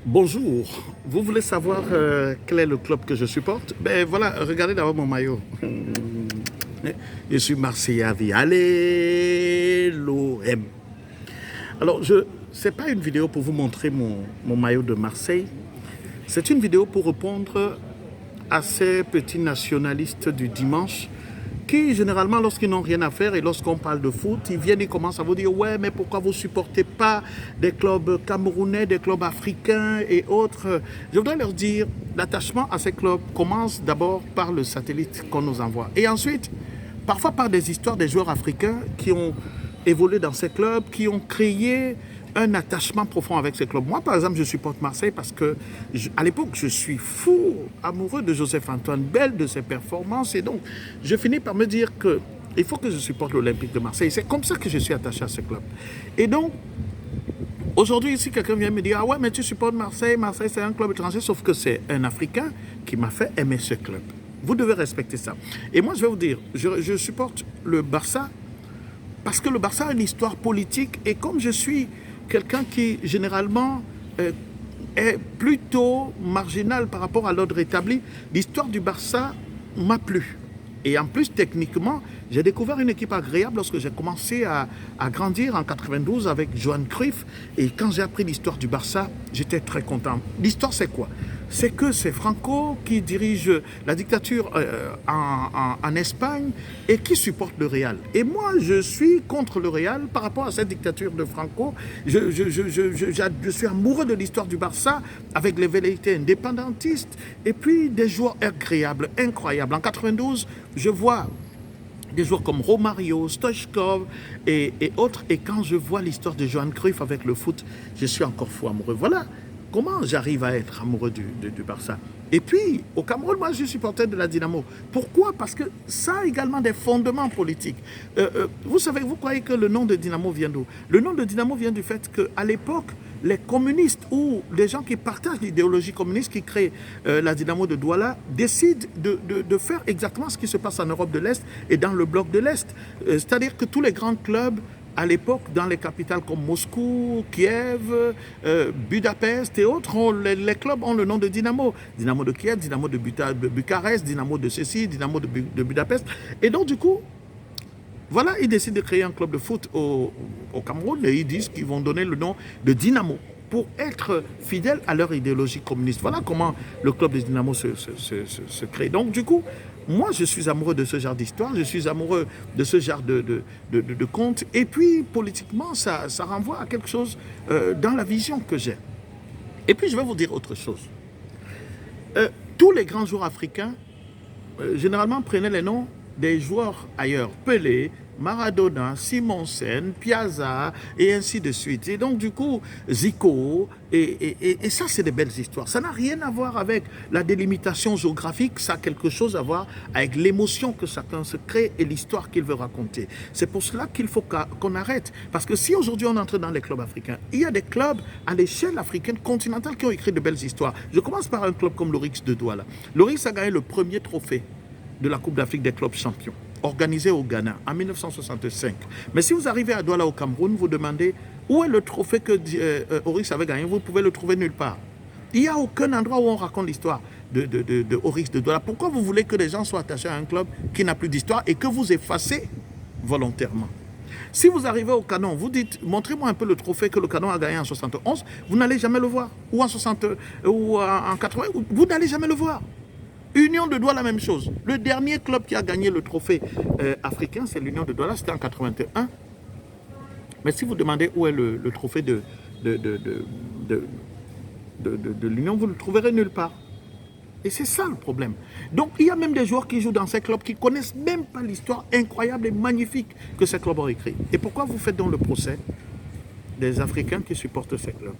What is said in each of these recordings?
Bonjour, vous voulez savoir quel est le club que je supporte? Ben voilà, regardez d'abord mon maillot. Je suis Marseillais à vie. Allez, l'OM. Alors, c'est pas une vidéo pour vous montrer mon maillot de Marseille. C'est une vidéo pour répondre à ces petits nationalistes du dimanche qui, généralement, lorsqu'ils n'ont rien à faire et lorsqu'on parle de foot, ils viennent et commencent à vous dire « Ouais, mais pourquoi vous ne supportez pas des clubs camerounais, des clubs africains et autres ?» Je voudrais leur dire, l'attachement à ces clubs commence d'abord par le satellite qu'on nous envoie. Et ensuite, parfois par des histoires des joueurs africains qui ont évolué dans ces clubs, qui ont créé un attachement profond avec ces clubs. Moi, par exemple, je supporte Marseille parce que, à l'époque, je suis fou, amoureux de Joseph-Antoine Bell, de ses performances. Et donc, je finis par me dire que il faut que je supporte l'Olympique de Marseille. C'est comme ça que je suis attaché à ce club. Et donc, aujourd'hui, si quelqu'un vient me dire « Ah ouais, mais tu supportes Marseille, Marseille c'est un club étranger », sauf que c'est un Africain qui m'a fait aimer ce club. Vous devez respecter ça. Et moi, je vais vous dire, je supporte le Barça parce que le Barça a une histoire politique et comme je suis quelqu'un qui, généralement, est plutôt marginal par rapport à l'ordre établi, l'histoire du Barça m'a plu. Et en plus, techniquement, j'ai découvert une équipe agréable lorsque j'ai commencé à grandir en 92 avec Johan Cruyff. Et quand j'ai appris l'histoire du Barça, j'étais très content. L'histoire, c'est quoi? C'est que c'est Franco qui dirige la dictature en Espagne et qui supporte le Real. Et moi, je suis contre le Real par rapport à cette dictature de Franco. Je suis amoureux de l'histoire du Barça avec les velléités indépendantistes et puis des joueurs agréables, incroyables. En 92, je vois des joueurs comme Romario, Stoichkov et autres. Et quand je vois l'histoire de Johan Cruyff avec le foot, je suis encore fou amoureux. Voilà comment j'arrive à être amoureux du Barça. Et puis, au Cameroun, moi, je suis supporter de la Dynamo. Pourquoi? Parce que ça a également des fondements politiques. Vous savez, vous croyez que le nom de Dynamo vient d'où? Le nom de Dynamo vient du fait qu'à l'époque, les communistes ou les gens qui partagent l'idéologie communiste qui créent la Dynamo de Douala décident de faire exactement ce qui se passe en Europe de l'Est et dans le bloc de l'Est. C'est-à-dire que tous les grands clubs à l'époque, dans les capitales comme Moscou, Kiev, Budapest et autres, les clubs ont le nom de Dynamo. Dynamo de Kiev, Dynamo de Bucarest, Dynamo de ceci, Dynamo de Budapest. Et donc, du coup, voilà, ils décident de créer un club de foot au Cameroun et ils disent qu'ils vont donner le nom de Dynamo pour être fidèles à leur idéologie communiste. Voilà comment le club de Dynamo se crée. Donc, du coup, moi, je suis amoureux de ce genre d'histoire, je suis amoureux de ce genre de contes. Et puis, politiquement, ça renvoie à quelque chose dans la vision que j'ai. Et puis, je vais vous dire autre chose. Tous les grands joueurs africains, généralement, prenaient les noms des joueurs ailleurs. Pelé, Maradona, Simonsen, Piazza, et ainsi de suite. Et donc, du coup, Zico, et ça, c'est des belles histoires. Ça n'a rien à voir avec la délimitation géographique, ça a quelque chose à voir avec l'émotion que chacun se crée et l'histoire qu'il veut raconter. C'est pour cela qu'il faut qu'on arrête. Parce que si aujourd'hui on entre dans les clubs africains, il y a des clubs à l'échelle africaine continentale qui ont écrit de belles histoires. Je commence par un club comme l'Orix de Douala. L'Orix a gagné le premier trophée de la Coupe d'Afrique des clubs champions, organisée au Ghana en 1965. Mais si vous arrivez à Douala au Cameroun, vous demandez où est le trophée que Orix avait gagné, vous pouvez le trouver nulle part. Il n'y a aucun endroit où on raconte l'histoire de Orix de Douala. Pourquoi vous voulez que les gens soient attachés à un club qui n'a plus d'histoire et que vous effacez volontairement? Si vous arrivez au Canon, vous dites, montrez-moi un peu le trophée que le Canon a gagné en 71, vous n'allez jamais le voir. Ou en 60, ou en 80, vous n'allez jamais le voir. Union de Douala, la même chose. Le dernier club qui a gagné le trophée africain, c'est l'Union de Douala, c'était en 81. Mais si vous demandez où est le trophée de l'Union, vous ne le trouverez nulle part. Et c'est ça le problème. Donc il y a même des joueurs qui jouent dans ces clubs qui ne connaissent même pas l'histoire incroyable et magnifique que ces clubs ont écrit. Et pourquoi vous faites donc le procès des Africains qui supportent ces clubs?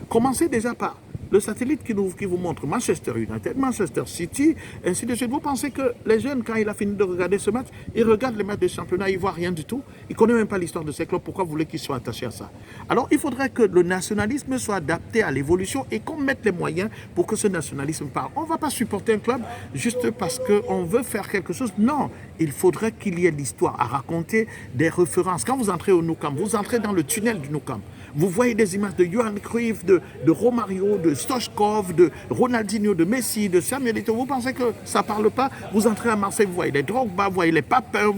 Commencez déjà par le satellite qui vous montre Manchester United, Manchester City, ainsi de suite. Vous pensez que les jeunes, quand il a fini de regarder ce match, ils regardent les matchs de championnat, ils ne voient rien du tout. Ils ne connaissent même pas l'histoire de ces clubs. Pourquoi vous voulez qu'ils soient attachés à ça? Alors, il faudrait que le nationalisme soit adapté à l'évolution et qu'on mette les moyens pour que ce nationalisme parle. On ne va pas supporter un club juste parce qu'on veut faire quelque chose. Non, il faudrait qu'il y ait l'histoire à raconter, des références. Quand vous entrez au Nou Camp, vous entrez dans le tunnel du Nou Camp. Vous voyez des images de Johan Cruyff, de Romario, de Stoichkov, de Ronaldinho, de Messi, de Samuel Eto'o. Vous pensez que ça ne parle pas? Vous entrez à Marseille, vous voyez les Drogba, vous voyez les Papin,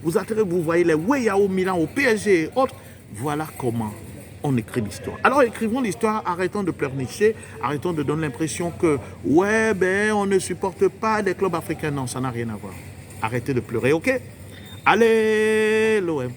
vous entrez, vous voyez les Weah au Milan, au PSG et autres. Voilà comment on écrit l'histoire. Alors écrivons l'histoire, arrêtons de pleurnicher, arrêtons de donner l'impression que ouais, ben on ne supporte pas les clubs africains. Non, ça n'a rien à voir. Arrêtez de pleurer, ok? Allez, l'OM.